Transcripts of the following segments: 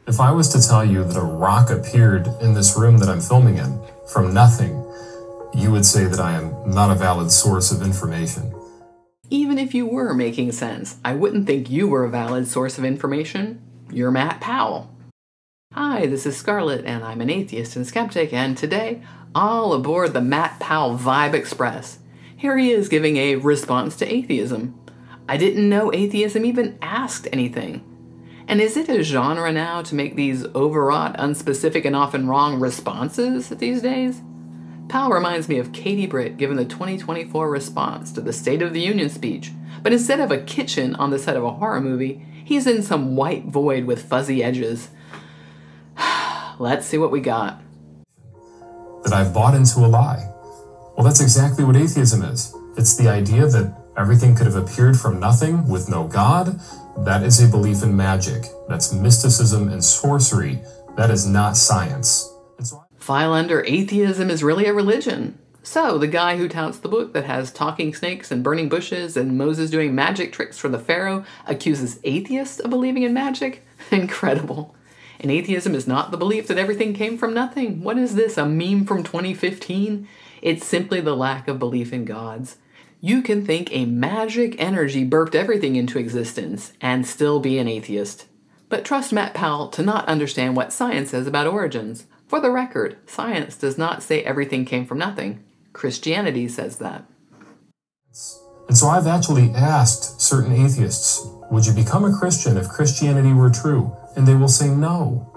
If I was to tell you that a rock appeared in this room that I'm filming in from nothing, you would say that I am not a valid source of information. Even if you were making sense, I wouldn't think you were a valid source of information. You're Matt Powell. Hi, this is Scarlett, and I'm an atheist and skeptic, and today, all aboard the Matt Powell Vibe Express. Here he is giving a response to atheism. I didn't know atheism even asked anything. And is it a genre now to make these overwrought, unspecific, and often wrong responses these days? Powell reminds me of Katie Britt giving the 2024 response to the State of the Union speech, but instead of a kitchen on the set of a horror movie, he's in some white void with fuzzy edges. Let's see what we got. That I've bought into a lie. Well, that's exactly what atheism is. It's the idea that everything could have appeared from nothing with no God. That is a belief in magic. That's mysticism and sorcery. That is not science. File under atheism is really a religion. So, the guy who touts the book that has talking snakes and burning bushes and Moses doing magic tricks for the Pharaoh accuses atheists of believing in magic? Incredible. And atheism is not the belief that everything came from nothing. What is this, a meme from 2015? It's simply the lack of belief in gods. You can think a magic energy burped everything into existence and still be an atheist. But trust Matt Powell to not understand what science says about origins. For the record, science does not say everything came from nothing. Christianity says that. And so I've actually asked certain atheists, would you become a Christian if Christianity were true? And they will say no.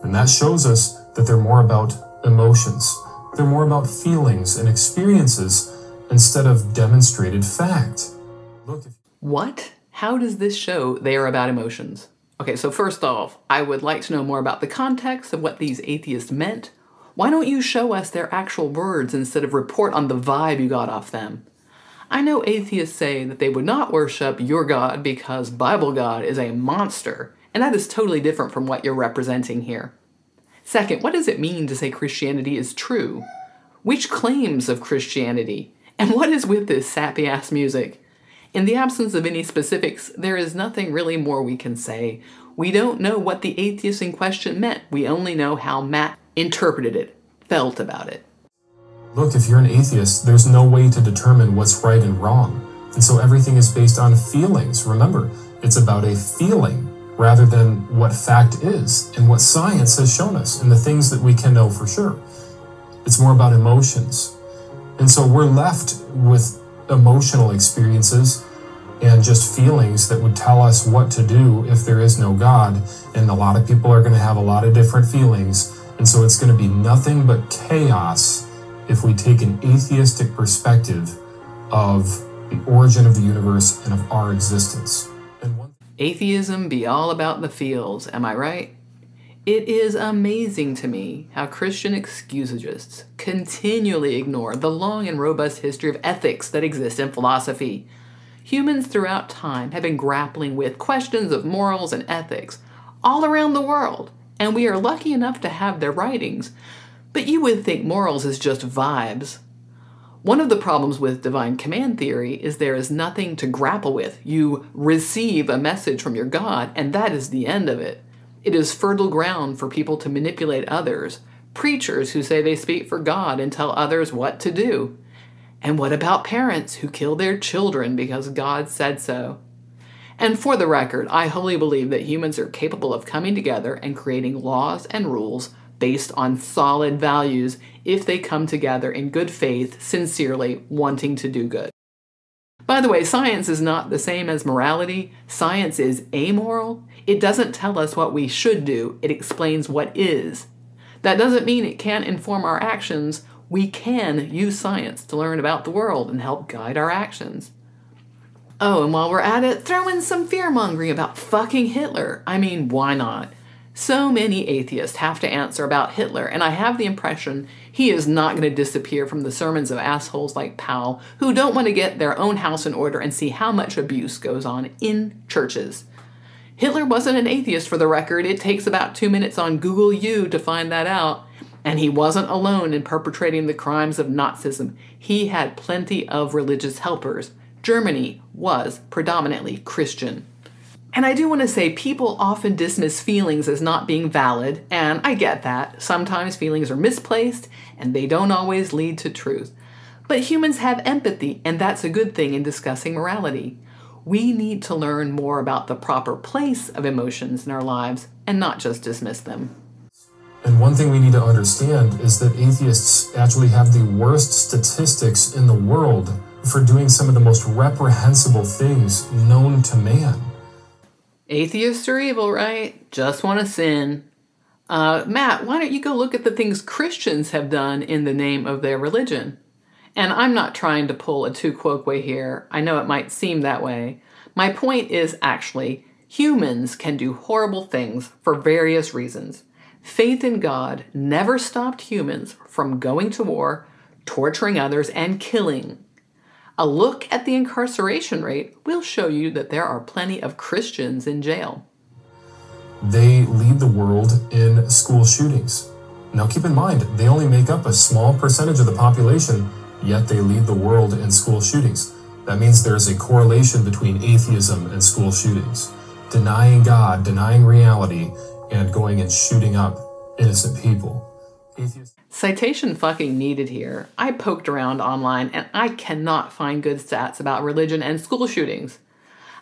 And that shows us that they're more about emotions. They're more about feelings and experiences instead of demonstrated fact. What? How does this show they are about emotions? Okay, so first off, I would like to know more about the context of what these atheists meant. Why don't you show us their actual words instead of report on the vibe you got off them? I know atheists say that they would not worship your God because Bible God is a monster, and that is totally different from what you're representing here. Second, what does it mean to say Christianity is true? Which claims of Christianity? And what is with this sappy-ass music? In the absence of any specifics, there is nothing really more we can say. We don't know what the atheist in question meant. We only know how Matt interpreted it, felt about it. Look, if you're an atheist, there's no way to determine what's right and wrong. And so everything is based on feelings. Remember, it's about a feeling rather than what fact is and what science has shown us and the things that we can know for sure. It's more about emotions. And so we're left with emotional experiences and just feelings that would tell us what to do if there is no God. And a lot of people are going to have a lot of different feelings. And so it's going to be nothing but chaos if we take an atheistic perspective of the origin of the universe and of our existence. Atheism be all about the feels, am I right? It is amazing to me how Christian excusagists continually ignore the long and robust history of ethics that exists in philosophy. Humans throughout time have been grappling with questions of morals and ethics all around the world, and we are lucky enough to have their writings. But you would think morals is just vibes. One of the problems with divine command theory is there is nothing to grapple with. You receive a message from your God, and that is the end of it. It is fertile ground for people to manipulate others, preachers who say they speak for God and tell others what to do. And what about parents who kill their children because God said so? And for the record, I wholly believe that humans are capable of coming together and creating laws and rules based on solid values if they come together in good faith, sincerely wanting to do good. By the way, science is not the same as morality. Science is amoral. It doesn't tell us what we should do. It explains what is. That doesn't mean it can't inform our actions. We can use science to learn about the world and help guide our actions. Oh, and while we're at it, throw in some fear-mongering about fucking Hitler. I mean, why not? So many atheists have to answer about Hitler, and I have the impression he is not going to disappear from the sermons of assholes like Powell who don't want to get their own house in order and see how much abuse goes on in churches. Hitler wasn't an atheist, for the record. It takes about 2 minutes on Google U to find that out. And he wasn't alone in perpetrating the crimes of Nazism. He had plenty of religious helpers. Germany was predominantly Christian. And I do want to say people often dismiss feelings as not being valid, and I get that. Sometimes feelings are misplaced, and they don't always lead to truth. But humans have empathy, and that's a good thing in discussing morality. We need to learn more about the proper place of emotions in our lives, and not just dismiss them. And one thing we need to understand is that atheists actually have the worst statistics in the world for doing some of the most reprehensible things known to man. Atheists are evil, right? Just want to sin. Matt, why don't you go look at the things Christians have done in the name of their religion? And I'm not trying to pull a tu quoque here. I know it might seem that way. My point is actually, humans can do horrible things for various reasons. Faith in God never stopped humans from going to war, torturing others, and killing. A look at the incarceration rate will show you that there are plenty of Christians in jail. They lead the world in school shootings. Now keep in mind, they only make up a small percentage of the population, yet they lead the world in school shootings. That means there's a correlation between atheism and school shootings. Denying God, denying reality, and going and shooting up innocent people. Citation fucking needed here. I poked around online and I cannot find good stats about religion and school shootings.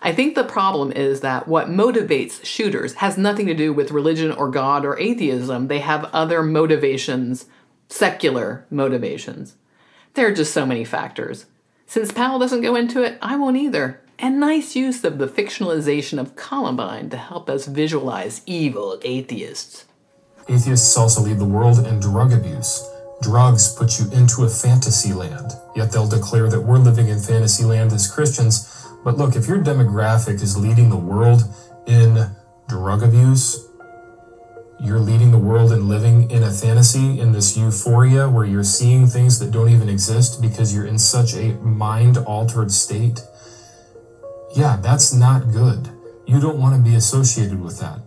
I think the problem is that what motivates shooters has nothing to do with religion or God or atheism. They have other motivations, secular motivations. There are just so many factors. Since Powell doesn't go into it, I won't either. And nice use of the fictionalization of Columbine to help us visualize evil atheists. Atheists also lead the world in drug abuse. Drugs put you into a fantasy land, yet they'll declare that we're living in fantasy land as Christians. But look, if your demographic is leading the world in drug abuse, you're leading the world in living in a fantasy, in this euphoria where you're seeing things that don't even exist because you're in such a mind-altered state. Yeah, that's not good. You don't want to be associated with that.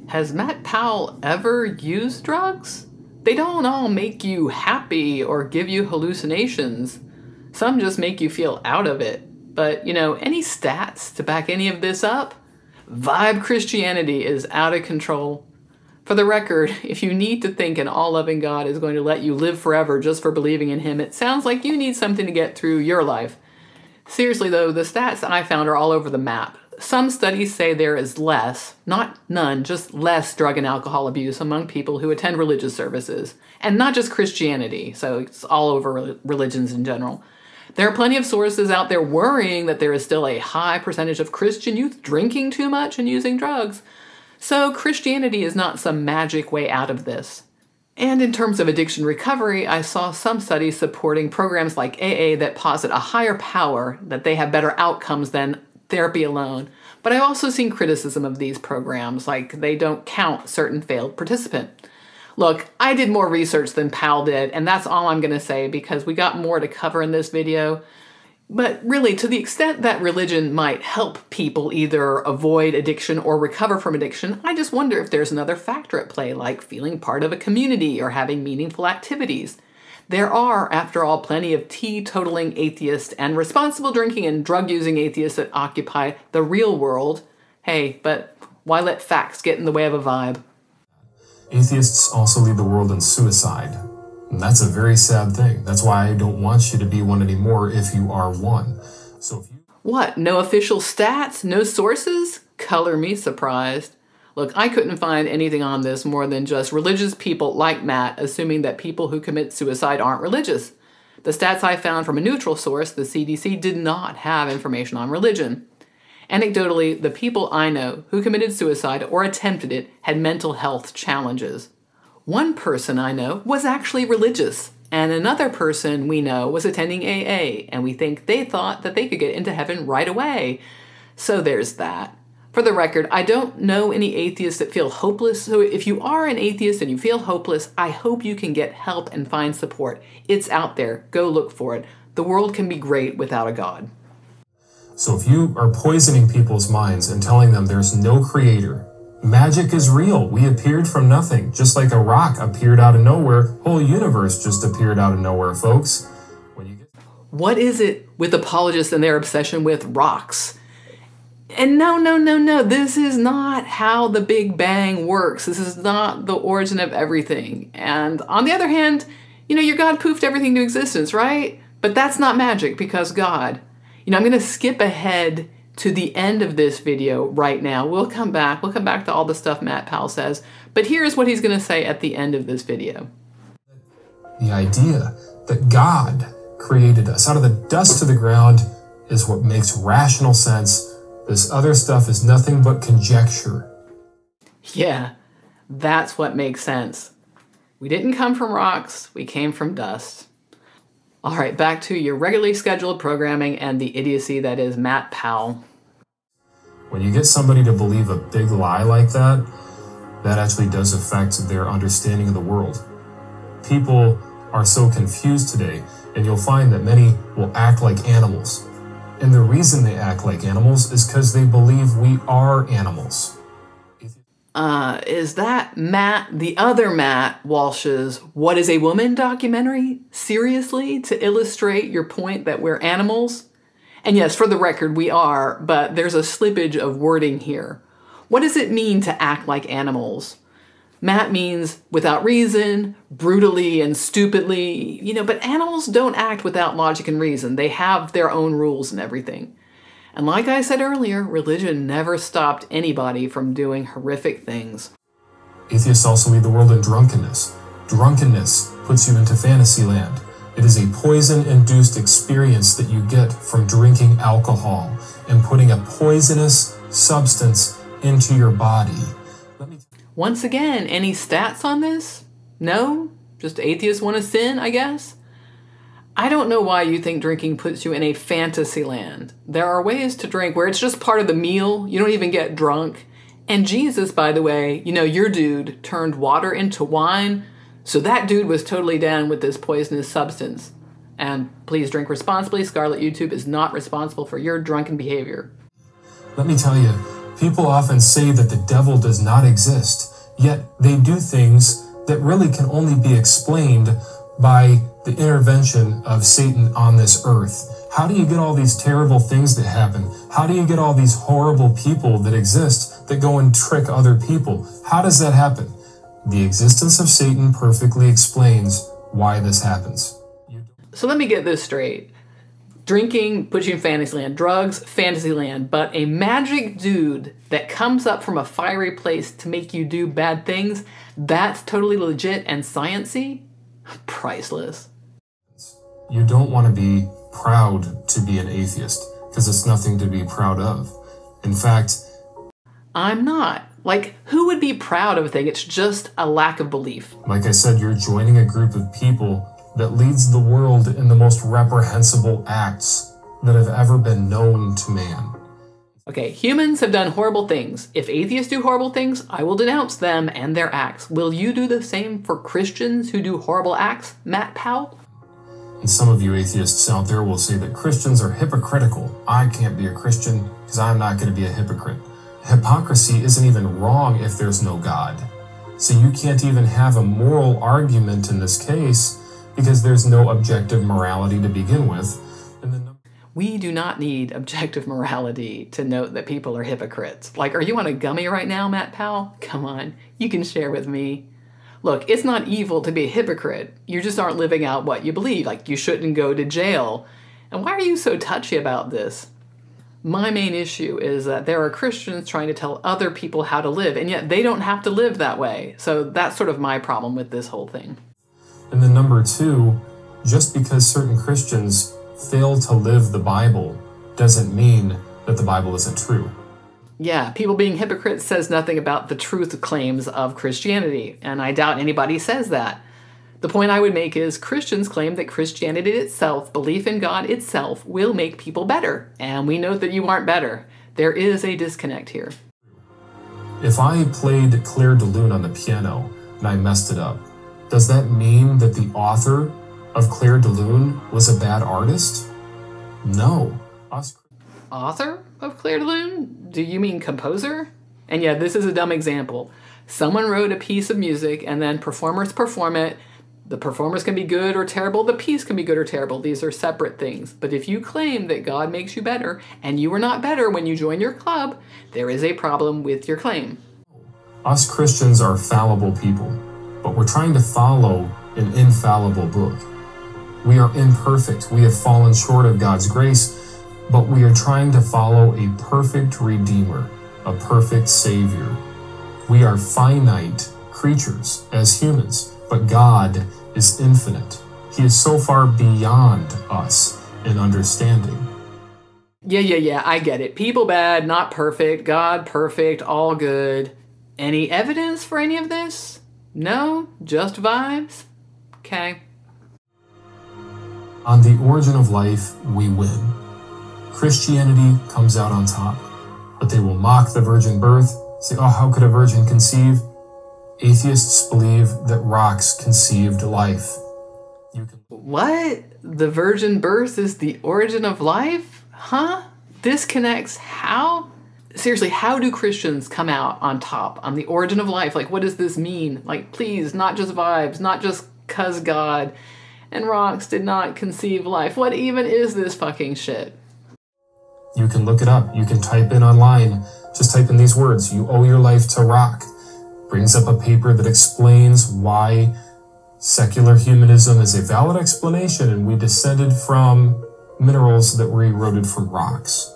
Has Matt Powell ever used drugs? They don't all make you happy or give you hallucinations. Some just make you feel out of it. But, any stats to back any of this up? Vibe Christianity is out of control. For the record, if you need to think an all-loving God is going to let you live forever just for believing in him, it sounds like you need something to get through your life. Seriously though, the stats I found are all over the map. Some studies say there is less, not none, just less drug and alcohol abuse among people who attend religious services. And not just Christianity, so it's all over religions in general. There are plenty of sources out there worrying that there is still a high percentage of Christian youth drinking too much and using drugs. So Christianity is not some magic way out of this. And in terms of addiction recovery, I saw some studies supporting programs like AA that posit a higher power, that they have better outcomes than therapy alone. But I've also seen criticism of these programs, like they don't count certain failed participant. Look, I did more research than Powell did, and that's all I'm going to say because we got more to cover in this video. But really, to the extent that religion might help people either avoid addiction or recover from addiction, I just wonder if there's another factor at play, like feeling part of a community or having meaningful activities. There are, after all, plenty of teetotaling atheists and responsible drinking and drug-using atheists that occupy the real world. Hey, but why let facts get in the way of a vibe? Atheists also lead the world in suicide. And that's a very sad thing. That's why I don't want you to be one anymore if you are one. So if you... What? No official stats? No sources? Color me surprised. Look, I couldn't find anything on this more than just religious people like Matt assuming that people who commit suicide aren't religious. The stats I found from a neutral source, the CDC, did not have information on religion. Anecdotally, the people I know who committed suicide or attempted it had mental health challenges. One person I know was actually religious, and another person we know was attending AA, and we think they thought that they could get into heaven right away. So there's that. For the record, I don't know any atheists that feel hopeless, so if you are an atheist and you feel hopeless, I hope you can get help and find support. It's out there. Go look for it. The world can be great without a God. So if you are poisoning people's minds and telling them there's no creator, magic is real. We appeared from nothing, just like a rock appeared out of nowhere. Whole universe just appeared out of nowhere, folks. When you get... What is it with apologists and their obsession with rocks? And no, no, no, no, this is not how the Big Bang works. This is not the origin of everything. And on the other hand, your God poofed everything to existence, right? But that's not magic, because God. I'm going to skip ahead to the end of this video right now. We'll come back to all the stuff Matt Powell says. But here's what he's going to say at the end of this video. The idea that God created us out of the dust of the ground is what makes rational sense. This other stuff is nothing but conjecture. Yeah, that's what makes sense. We didn't come from rocks, we came from dust. All right, back to your regularly scheduled programming and the idiocy that is Matt Powell. When you get somebody to believe a big lie like that, that actually does affect their understanding of the world. People are so confused today, and you'll find that many will act like animals. And the reason they act like animals is because they believe we are animals. Is that the other Matt Walsh's What is a Woman documentary? Seriously? To illustrate your point that we're animals? And yes, for the record, we are, but there's a slippage of wording here. What does it mean to act like animals? Matt means without reason, brutally and stupidly, but animals don't act without logic and reason. They have their own rules and everything. And like I said earlier, religion never stopped anybody from doing horrific things. Atheists also lead the world in drunkenness. Drunkenness puts you into fantasy land. It is a poison-induced experience that you get from drinking alcohol and putting a poisonous substance into your body. Once again, any stats on this? No? Just atheists want to sin, I guess? I don't know why you think drinking puts you in a fantasy land. There are ways to drink where it's just part of the meal. You don't even get drunk. And Jesus, by the way, your dude turned water into wine. So that dude was totally down with this poisonous substance. And please drink responsibly. Scarlet YouTube is not responsible for your drunken behavior. Let me tell you, people often say that the devil does not exist, yet they do things that really can only be explained by the intervention of Satan on this earth. How do you get all these terrible things that happen? How do you get all these horrible people that exist that go and trick other people? How does that happen? The existence of Satan perfectly explains why this happens. So let me get this straight. Drinking puts you in Fantasyland, drugs, Fantasyland, but a magic dude that comes up from a fiery place to make you do bad things, that's totally legit and science-y? Priceless. You don't want to be proud to be an atheist, because it's nothing to be proud of. In fact, I'm not. Who would be proud of a thing? It's just a lack of belief. Like I said, you're joining a group of people that leads the world in the most reprehensible acts that have ever been known to man. Okay, humans have done horrible things. If atheists do horrible things, I will denounce them and their acts. Will you do the same for Christians who do horrible acts, Matt Powell? And some of you atheists out there will say that Christians are hypocritical. I can't be a Christian because I'm not going to be a hypocrite. Hypocrisy isn't even wrong if there's no God. So you can't even have a moral argument in this case because there's no objective morality to begin with. We do not need objective morality to note that people are hypocrites. Are you on a gummy right now, Matt Powell? Come on, you can share with me. Look, it's not evil to be a hypocrite. You just aren't living out what you believe. You shouldn't go to jail. And why are you so touchy about this? My main issue is that there are Christians trying to tell other people how to live, and yet they don't have to live that way. So that's sort of my problem with this whole thing. And then number two, just because certain Christians fail to live the Bible doesn't mean that the Bible isn't true. Yeah, people being hypocrites says nothing about the truth claims of Christianity, and I doubt anybody says that. The point I would make is Christians claim that Christianity itself, belief in God itself, will make people better, and we know that you aren't better. There is a disconnect here. If I played Claire de Lune on the piano and I messed it up, does that mean that the author of Claire de Lune was a bad artist? No. Author of Claire de Lune? Do you mean composer? And yeah, this is a dumb example. Someone wrote a piece of music and then performers perform it, The performance can be good or terrible. The piece can be good or terrible. These are separate things. But if you claim that God makes you better and you are not better when you join your club, there is a problem with your claim. Us Christians are fallible people, but we're trying to follow an infallible book. We are imperfect. We have fallen short of God's grace, but we are trying to follow a perfect Redeemer, a perfect Savior. We are finite creatures as humans, but God is infinite. He is so far beyond us in understanding. Yeah, I get it. People bad, not perfect. God perfect, all good. Any evidence for any of this? No? Just vibes? Okay. On the origin of life, we win. Christianity comes out on top, but they will mock the virgin birth, say, oh, how could a virgin conceive? Atheists believe that rocks conceived life. What? The virgin birth is the origin of life? Huh? This connects how? Seriously, how do Christians come out on top on the origin of life? Like, what does this mean? Like, please, not just vibes, not just 'cause God and rocks did not conceive life. What even is this fucking shit? You can look it up. You can type in online. Just type in these words. You owe your life to rock. Brings up a paper that explains why secular humanism is a valid explanation and we descended from minerals that were eroded from rocks.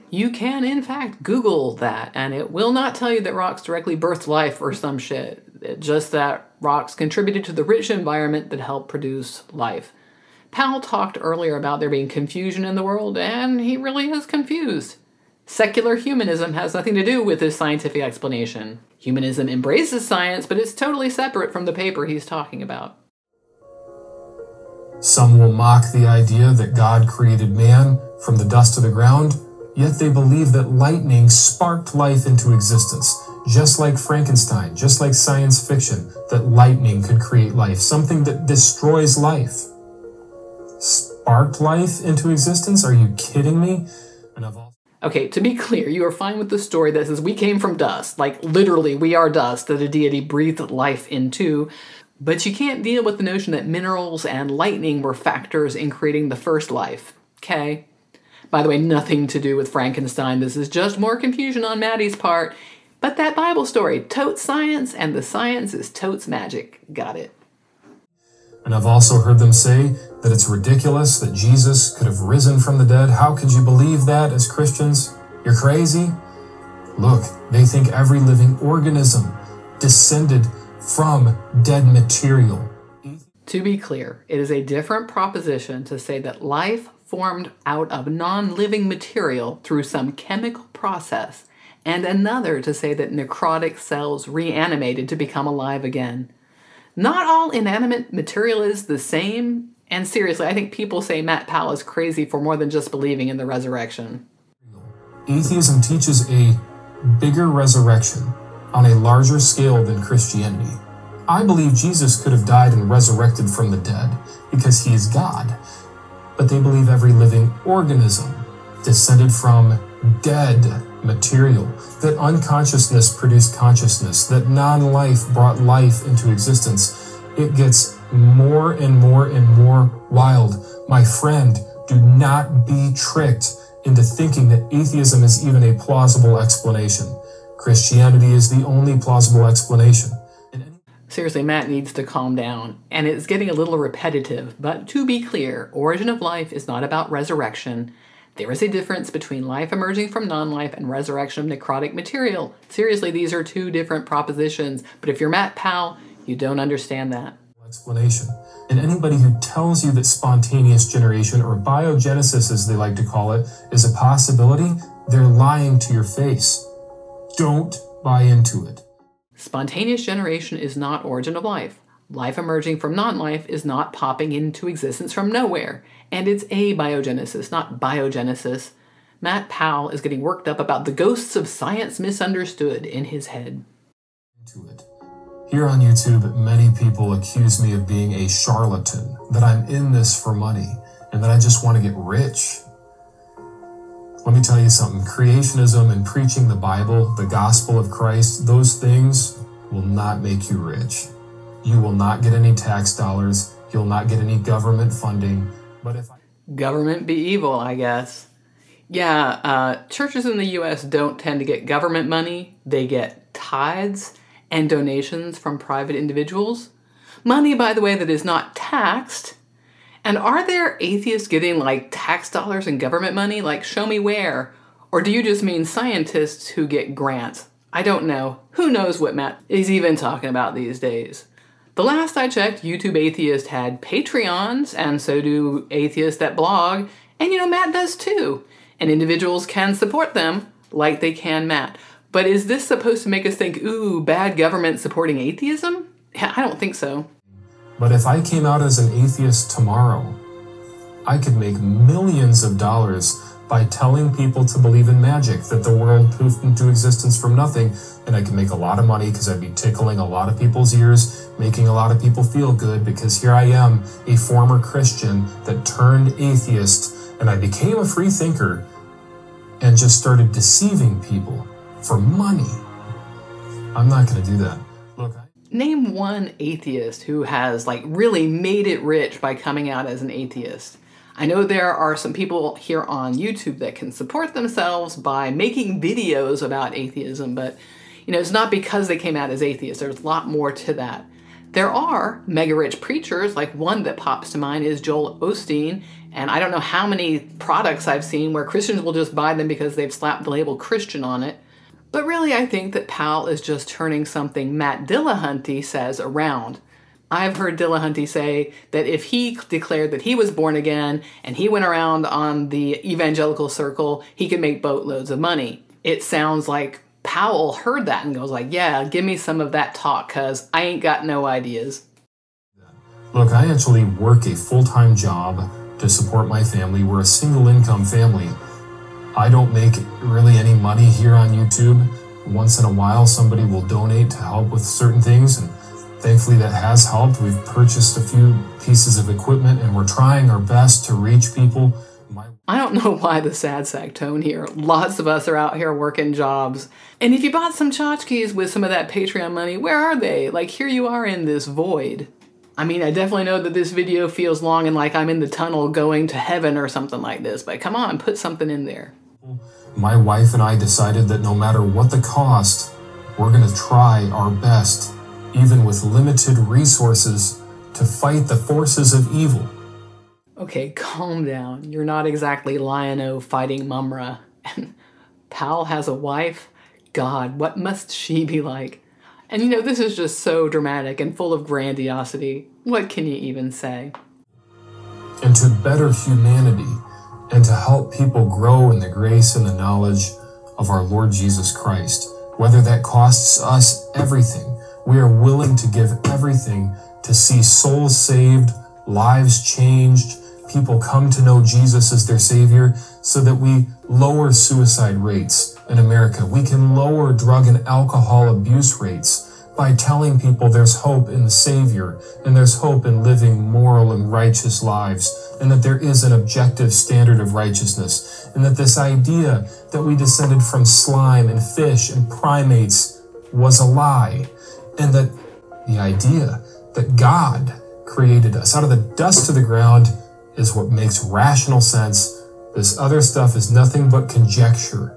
You can, in fact, Google that, and it will not tell you that rocks directly birthed life or some shit. It's just that rocks contributed to the rich environment that helped produce life. Powell talked earlier about there being confusion in the world, and he really is confused. Secular humanism has nothing to do with this scientific explanation. Humanism embraces science, but it's totally separate from the paper he's talking about. Some will mock the idea that God created man from the dust of the ground, yet they believe that lightning sparked life into existence, just like Frankenstein, just like science fiction, that lightning could create life, something that destroys life. Sparked life into existence? Are you kidding me? Okay, to be clear, you are fine with the story that says we came from dust, like literally we are dust that a deity breathed life into, but you can't deal with the notion that minerals and lightning were factors in creating the first life, okay? By the way, nothing to do with Frankenstein. This is just more confusion on Maddie's part. But that Bible story, totes science, and the science is totes magic. Got it. And I've also heard them say that it's ridiculous that Jesus could have risen from the dead. How could you believe that as Christians? You're crazy? Look, they think every living organism descended from dead material. To be clear, it is a different proposition to say that life formed out of non-living material through some chemical process, and another to say that necrotic cells reanimated to become alive again. Not all inanimate material is the same, and seriously, I think people say Matt Powell is crazy for more than just believing in the resurrection. Atheism teaches a bigger resurrection on a larger scale than Christianity. I believe Jesus could have died and resurrected from the dead because he is God. But they believe every living organism descended from dead material, that unconsciousness produced consciousness, that non-life brought life into existence. It gets more and more and more wild. My friend, do not be tricked into thinking that atheism is even a plausible explanation. Christianity is the only plausible explanation. Seriously, Matt needs to calm down, and it's getting a little repetitive, but to be clear, origin of life is not about resurrection. There is a difference between life emerging from non-life and resurrection of necrotic material. Seriously, these are two different propositions, but if you're Matt Powell, you don't understand that. Explanation. And anybody who tells you that spontaneous generation, or biogenesis as they like to call it, is a possibility, they're lying to your face. Don't buy into it. Spontaneous generation is not origin of life. Life emerging from non-life is not popping into existence from nowhere. And it's abiogenesis, not biogenesis. Matt Powell is getting worked up about the ghosts of science misunderstood in his head. Here on YouTube, many people accuse me of being a charlatan, that I'm in this for money, and that I just want to get rich. Let me tell you something. Creationism and preaching the Bible, the gospel of Christ, those things will not make you rich. You will not get any tax dollars. You'll not get any government funding. But if Government be evil, I guess. Yeah, churches in the U.S. don't tend to get government money. They get tithes and donations from private individuals. Money, by the way, that is not taxed. And are there atheists getting, like, tax dollars and government money? Like, show me where. Or do you just mean scientists who get grants? I don't know. Who knows what Matt is even talking about these days? The last I checked, YouTube Atheist had Patreons, and so do atheists that blog. And, Matt does too. And individuals can support them like they can Matt. But is this supposed to make us think, ooh, bad government supporting atheism? I don't think so. But if I came out as an atheist tomorrow, I could make millions of dollars by telling people to believe in magic, that the world poofed into existence from nothing, and I could make a lot of money because I'd be tickling a lot of people's ears, making a lot of people feel good, because here I am, a former Christian that turned atheist, and I became a free thinker and just started deceiving people for money. I'm not going to do that. Look, Name one atheist who has, really made it rich by coming out as an atheist. I know there are some people here on YouTube that can support themselves by making videos about atheism, but, it's not because they came out as atheists. There's a lot more to that. There are mega-rich preachers, like one that pops to mind is Joel Osteen, and I don't know how many products I've seen where Christians will just buy them because they've slapped the label Christian on it. But really, I think that Powell is just turning something Matt Dillahunty says around. I've heard Dillahunty say that if he declared that he was born again and he went around on the evangelical circle, he could make boatloads of money. It sounds like Powell heard that and goes like, yeah, give me some of that talk, because I ain't got no ideas. Look, I actually work a full-time job to support my family. We're a single-income family. I don't make really any money here on YouTube. Once in a while, somebody will donate to help with certain things, and thankfully that has helped. We've purchased a few pieces of equipment, and we're trying our best to reach people. I don't know why the sad sack tone here. Lots of us are out here working jobs. And if you bought some tchotchkes with some of that Patreon money, where are they? Here you are in this void. I mean, I definitely know that this video feels long and like I'm in the tunnel going to heaven or something like this, but come on, put something in there. My wife and I decided that no matter what the cost, we're going to try our best, even with limited resources, to fight the forces of evil. Okay, calm down. You're not exactly Lion-O fighting Mumra. And Powell has a wife? God, what must she be like? And this is just so dramatic and full of grandiosity. What can you even say? And to better humanity, and to help people grow in the grace and the knowledge of our Lord Jesus Christ. Whether that costs us everything, we are willing to give everything to see souls saved, lives changed, people come to know Jesus as their Savior, so that we lower suicide rates in America. We can lower drug and alcohol abuse rates by telling people there's hope in the Savior, and there's hope in living moral and righteous lives, and that there is an objective standard of righteousness, and that this idea that we descended from slime and fish and primates was a lie, and that the idea that God created us out of the dust of the ground is what makes rational sense. This other stuff is nothing but conjecture.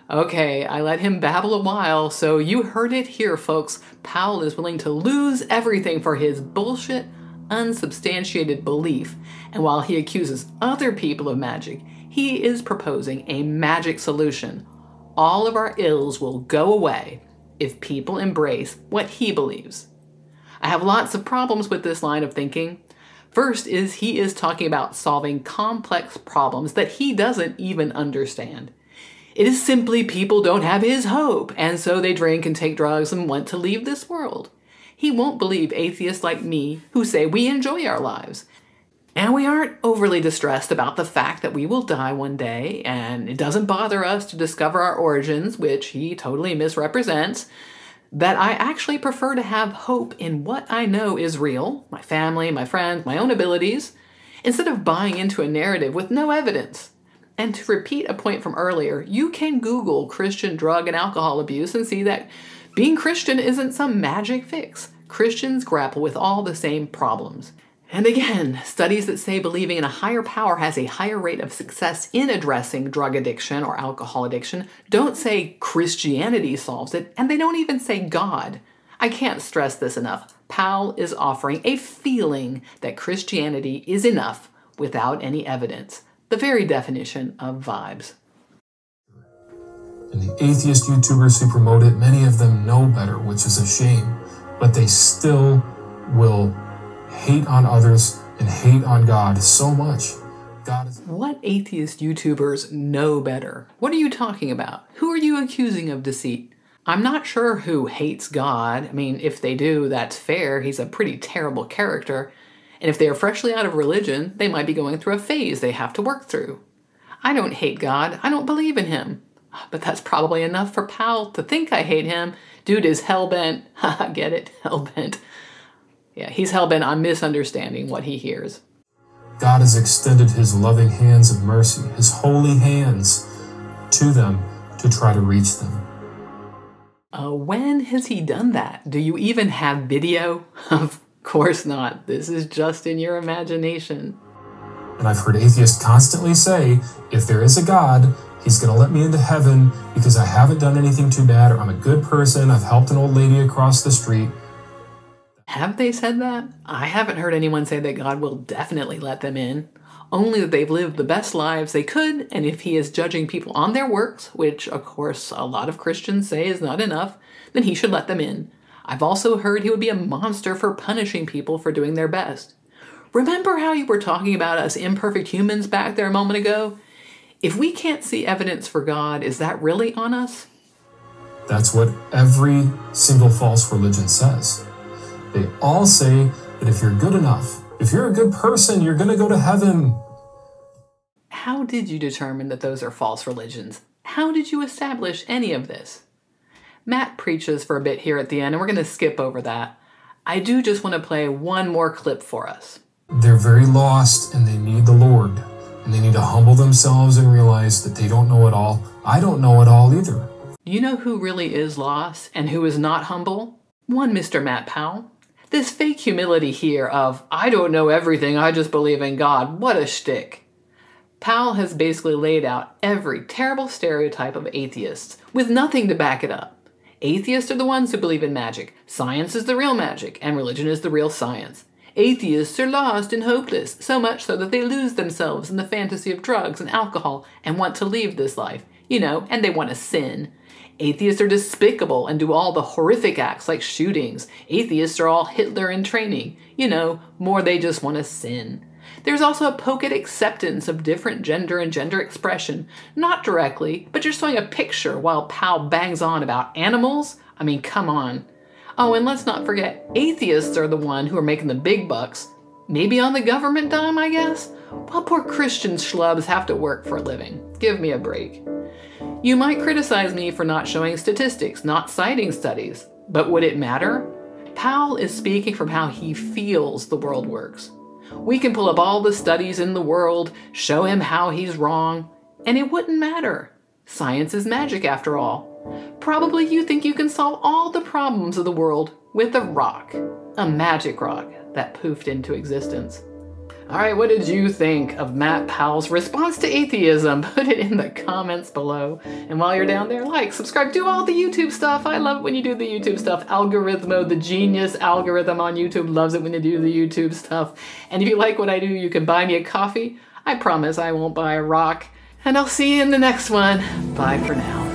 Okay, I let him babble a while, so you heard it here, folks. Powell is willing to lose everything for his bullshit, unsubstantiated belief. And while he accuses other people of magic, he is proposing a magic solution. All of our ills will go away if people embrace what he believes. I have lots of problems with this line of thinking. First is he is talking about solving complex problems that he doesn't even understand. It is simply people don't have his hope, and so they drink and take drugs and want to leave this world. He won't believe atheists like me who say we enjoy our lives. And we aren't overly distressed about the fact that we will die one day, and it doesn't bother us to discover our origins, which he totally misrepresents. That I actually prefer to have hope in what I know is real, my family, my friends, my own abilities, instead of buying into a narrative with no evidence. And to repeat a point from earlier, you can Google Christian drug and alcohol abuse and see that being Christian isn't some magic fix. Christians grapple with all the same problems. And again, studies that say believing in a higher power has a higher rate of success in addressing drug addiction or alcohol addiction don't say Christianity solves it, and they don't even say God. I can't stress this enough. Powell is offering a feeling that Christianity is enough without any evidence. The very definition of vibes. And the atheist YouTubers who promote it, many of them know better, which is a shame, but they still will hate on others and hate on God so much. What atheist YouTubers know better? What are you talking about? Who are you accusing of deceit? I'm not sure who hates God. I mean, if they do, that's fair. He's a pretty terrible character. And if they are freshly out of religion, they might be going through a phase they have to work through. I don't hate God. I don't believe in him. But that's probably enough for Powell to think I hate him. Dude is hellbent. Haha, get it? Hellbent. Yeah, he's hellbent on misunderstanding what he hears. God has extended his loving hands of mercy, his holy hands, to them to try to reach them. When has he done that? Do you even have video? Of course not. This is just in your imagination. And I've heard atheists constantly say, if there is a God, he's going to let me into heaven because I haven't done anything too bad, or I'm a good person, I've helped an old lady across the street. Have they said that? I haven't heard anyone say that God will definitely let them in. Only that they've lived the best lives they could, and if he is judging people on their works, which of course a lot of Christians say is not enough, then he should let them in. I've also heard he would be a monster for punishing people for doing their best. Remember how you were talking about us imperfect humans back there a moment ago? If we can't see evidence for God, is that really on us? That's what every single false religion says. They all say that if you're good enough, if you're a good person, you're going to go to heaven. How did you determine that those are false religions? How did you establish any of this? Matt preaches for a bit here at the end, and we're going to skip over that. I do just want to play one more clip for us. They're very lost, and they need the Lord. And they need to humble themselves and realize that they don't know it all. I don't know it all either. Do you know who really is lost and who is not humble? One Mr. Matt Powell. This fake humility here of, I don't know everything, I just believe in God, what a shtick. Powell has basically laid out every terrible stereotype of atheists with nothing to back it up. Atheists are the ones who believe in magic. Science is the real magic, and religion is the real science. Atheists are lost and hopeless, so much so that they lose themselves in the fantasy of drugs and alcohol and want to leave this life, and they want to sin. Atheists are despicable and do all the horrific acts like shootings. Atheists are all Hitler in training. More they just want to sin. There's also a poke at acceptance of different gender and gender expression. Not directly, but just showing a picture while Powell bangs on about animals. I mean, come on. Oh, and let's not forget, atheists are the one who are making the big bucks. Maybe on the government dime, I guess? While poor Christian schlubs have to work for a living. Give me a break. You might criticize me for not showing statistics, not citing studies, but would it matter? Powell is speaking from how he feels the world works. We can pull up all the studies in the world, show him how he's wrong, and it wouldn't matter. Science is magic after all. Probably you think you can solve all the problems of the world with a rock. A magic rock that poofed into existence. Alright, what did you think of Matt Powell's response to atheism? Put it in the comments below. And while you're down there, like, subscribe, do all the YouTube stuff. I love it when you do the YouTube stuff. Algorithmo, the genius algorithm on YouTube, loves it when you do the YouTube stuff. And if you like what I do, you can buy me a coffee. I promise I won't buy a rock. And I'll see you in the next one. Bye for now.